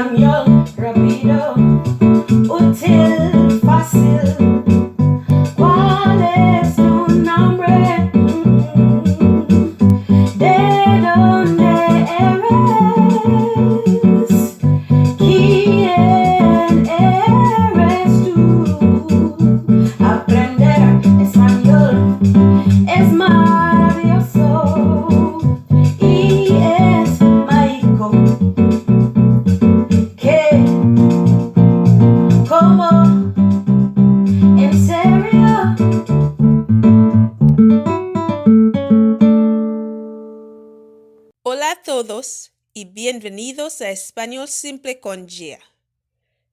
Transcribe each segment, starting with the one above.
Español rápido, útil, fácil. ¿Cuál es tu nombre? ¿De dónde eres? ¿Quién eres tú? Aprender español es maravilloso y es mágico. ¿Qué? ¿Cómo? ¿En serio? Hola a todos y bienvenidos a Español Simple con Gia.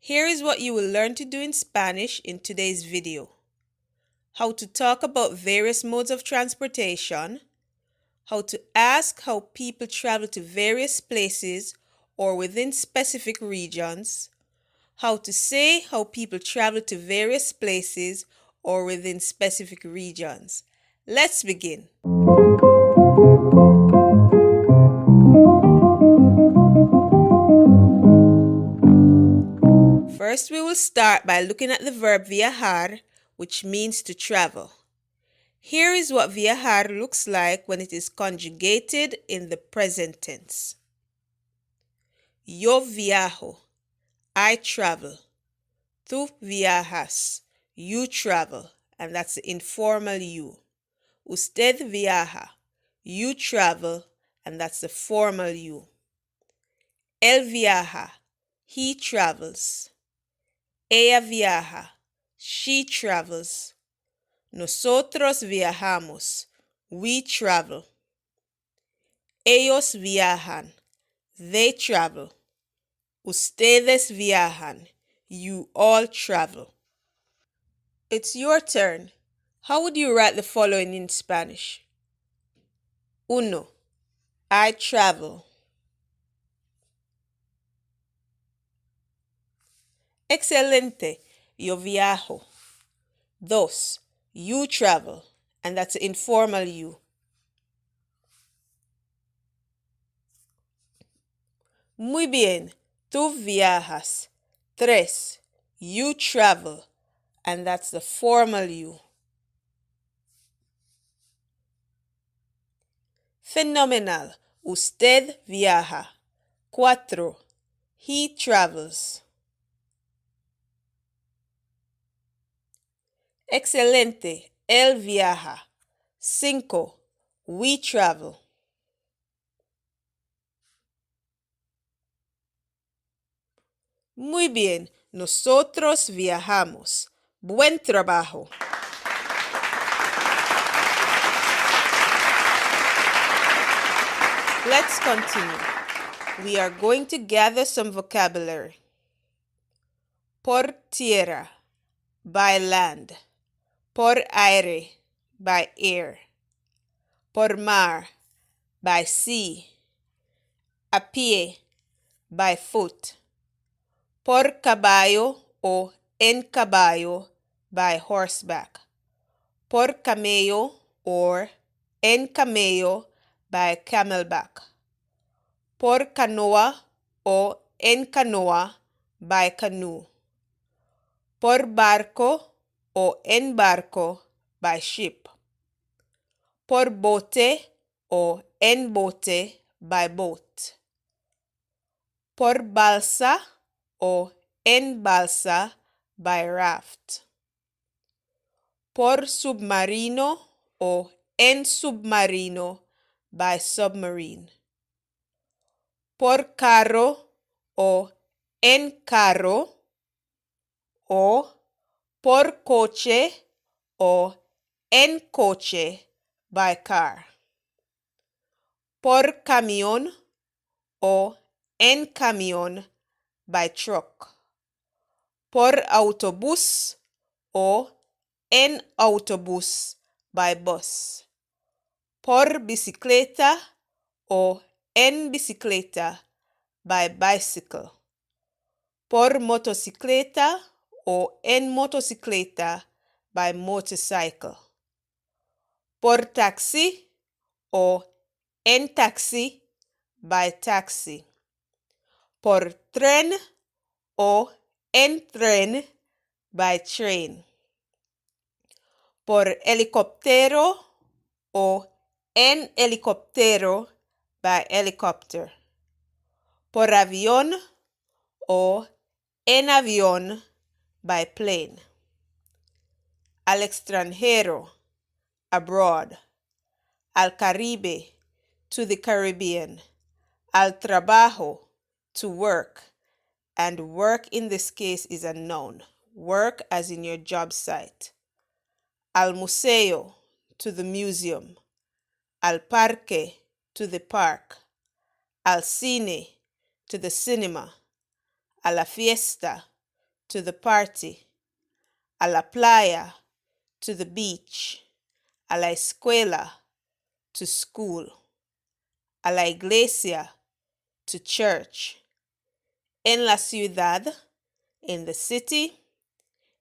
Here is what you will learn to do in Spanish in today's video. How to talk about various modes of transportation, how to ask how people travel to various places or within specific regions, how to say how people travel to various places or within specific regions. Let's begin. First, we will start by looking at the verb viajar, which means to travel. Here is what viajar looks like when it is conjugated in the present tense. Yo viajo, I travel. Tú viajas, you travel, and that's the informal you. Usted viaja, you travel, and that's the formal you. Él viaja, he travels. Ella viaja, she travels. Nosotros viajamos, we travel. Ellos viajan, they travel. Ustedes viajan, you all travel. It's your turn. How would you write the following in Spanish? Uno, I travel. Excelente, yo viajo. Dos, you travel, and that's informal you. Muy bien, tú viajas. Tres, you travel, and that's the formal you. Fenomenal, usted viaja. Cuatro, he travels. Excelente, él viaja. Cinco, we travel. Muy bien, nosotros viajamos. Buen trabajo. Let's continue. We are going to gather some vocabulary. Por tierra, by land. Por aire, by air. Por mar, by sea. A pie, by foot. Por caballo o en caballo, by horseback. Por camello or en camello, by camelback. Por canoa o en canoa, by canoe. Por barco o en barco, by ship. Por bote o en bote, by boat. Por balsa o en balsa, by raft. Por submarino o en submarino, by submarine. Por carro o en carro, o por coche o en coche, by car. Por camión o en camión, by truck. Por autobús o en autobús, by bus. Por bicicleta o en bicicleta, by bicycle. Por motocicleta o en motocicleta, by motorcycle. Por taxi o en taxi, by taxi. por tren o en tren, by train. Por helicóptero o en helicóptero, by helicopter. Por avión o en avión, by plane. Al extranjero, abroad. Al Caribe, to the Caribbean. Al trabajo, to work. And work in this case is a noun. Work as in your job site. Al museo, to the museum. Al parque, to the park. Al cine, to the cinema. A la fiesta, to the party. A la playa, to the beach. A la escuela, to school. A la iglesia, to church. En la ciudad, in the city.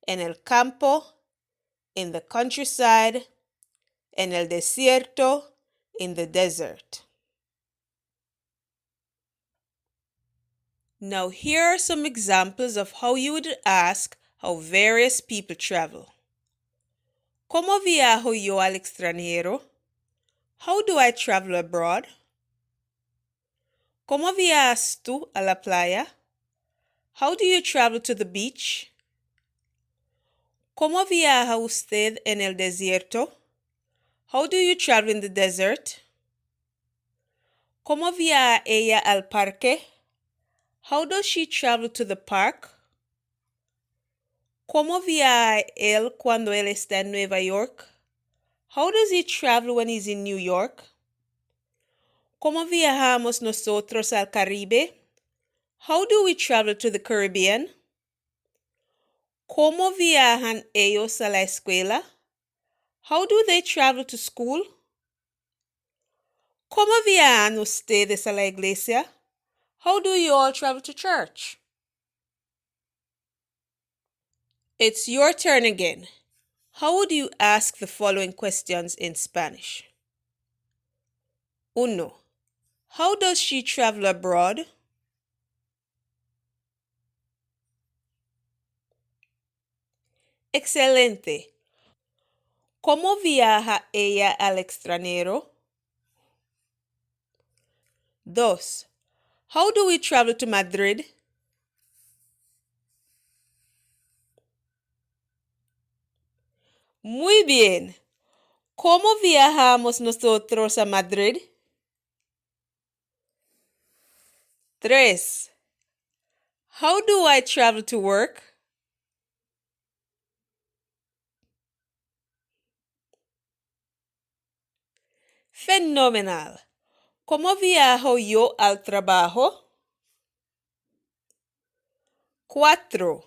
En el campo, in the countryside. En el desierto, in the desert. Now here are some examples of how you would ask how various people travel. ¿Cómo viajo yo al extranjero? How do I travel abroad? ¿Cómo viajas tú a la playa? How do you travel to the beach? ¿Cómo viaja usted en el desierto? How do you travel in the desert? ¿Cómo viaja ella al parque? How does she travel to the park? ¿Cómo viaja él cuando él está en Nueva York? How does he travel when he's in New York? ¿Cómo viajamos nosotros al Caribe? How do we travel to the Caribbean? ¿Cómo viajan ellos a la escuela? How do they travel to school? ¿Cómo viajan ustedes a la iglesia? How do you all travel to church? It's your turn again. How would you ask the following questions in Spanish? 1. How does she travel abroad? Excelente. ¿Cómo viaja ella al extranjero? 2. How do we travel to Madrid? Muy bien. ¿Cómo viajamos nosotros a Madrid? 3. How do I travel to work? Fenomenal. ¿Cómo viajo yo al trabajo? 4.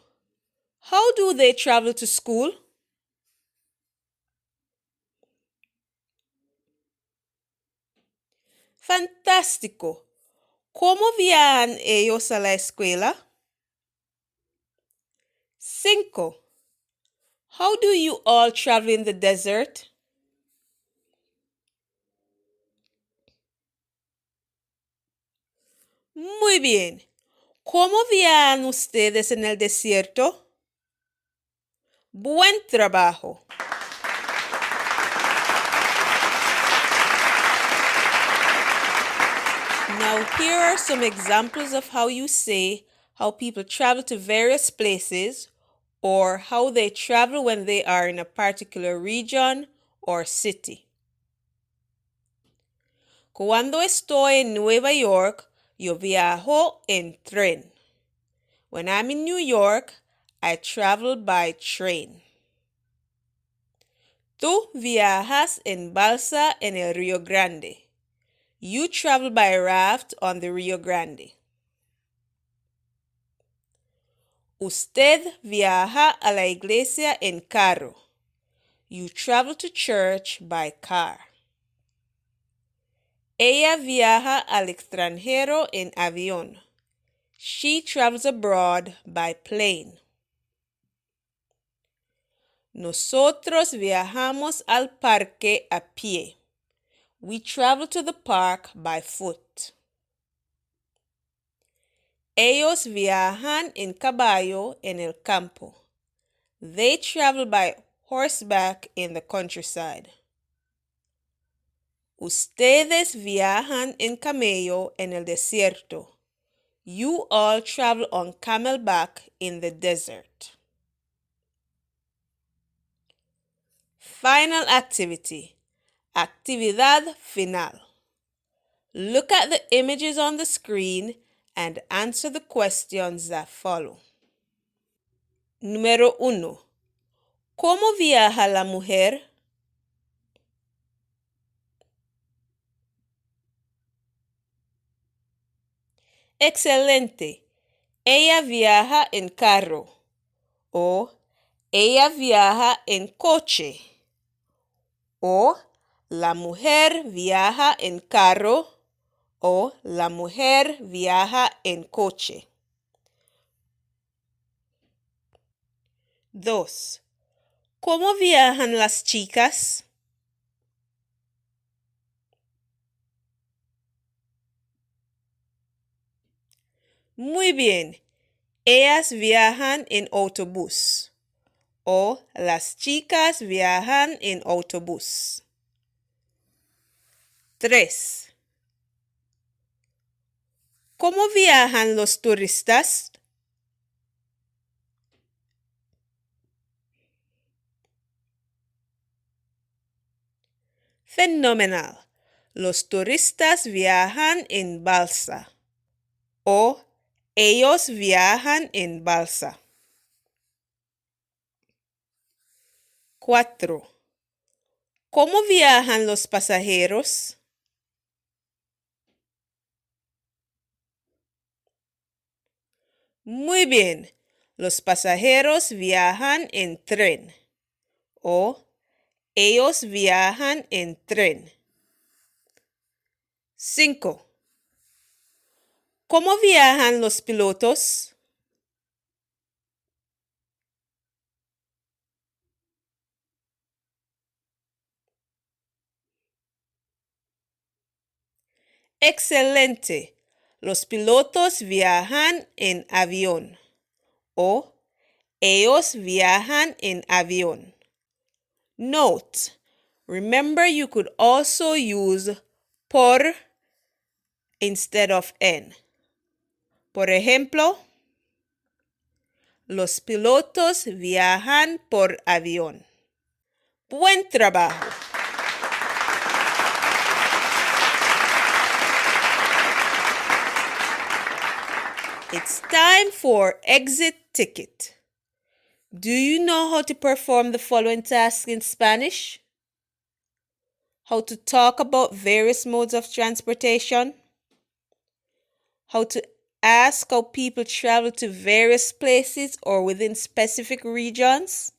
How do they travel to school? Fantástico. ¿Cómo viajan ellos a la escuela? 5. How do you all travel in the desert? Muy bien. ¿Cómo viajan ustedes en el desierto? Buen trabajo. Now here are some examples of how you say how people travel to various places or how they travel when they are in a particular region or city. Cuando estoy en Nueva York, yo viajo en tren. When I'm in New York, I travel by train. Tú viajas en balsa en el Río Grande. You travel by raft on the Rio Grande. Usted viaja a la iglesia en carro. You travel to church by car. Ella viaja al extranjero en avión. She travels abroad by plane. Nosotros viajamos al parque a pie. We travel to the park by foot. Ellos viajan en caballo en el campo. They travel by horseback in the countryside. Ustedes viajan en camello en el desierto. You all travel on camelback in the desert. Final activity. Actividad final. Look at the images on the screen and answer the questions that follow. Número 1. ¿Cómo viaja la mujer? Excelente. Ella viaja en carro o ella viaja en coche o la mujer viaja en carro o la mujer viaja en coche. 2. ¿Cómo viajan las chicas? Muy bien. Ellas viajan en autobús o las chicas viajan en autobús. 3. ¿Cómo viajan los turistas? Fenomenal. Los turistas viajan en balsa o ellos viajan en balsa. 4. ¿Cómo viajan los pasajeros? Muy bien. Los pasajeros viajan en tren o ellos viajan en tren. 5. ¿Cómo viajan los pilotos? Excelente. Los pilotos viajan en avión o ellos viajan en avión. Note, remember you could also use por instead of en. Por ejemplo, los pilotos viajan por avión. Buen trabajo. It's time for exit ticket. Do you know how to perform the following tasks in Spanish? How to talk about various modes of transportation? How to ask how people travel to various places or within specific regions?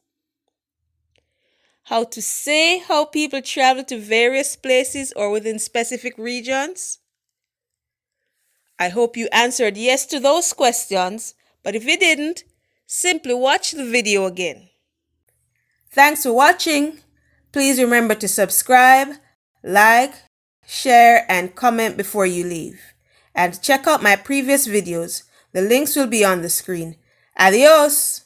How to say how people travel to various places or within specific regions? I hope you answered yes to those questions, but if you didn't, simply watch the video again. Thanks for watching. Please remember to subscribe, like, share, and comment before you leave. And check out my previous videos. The links will be on the screen. Adios!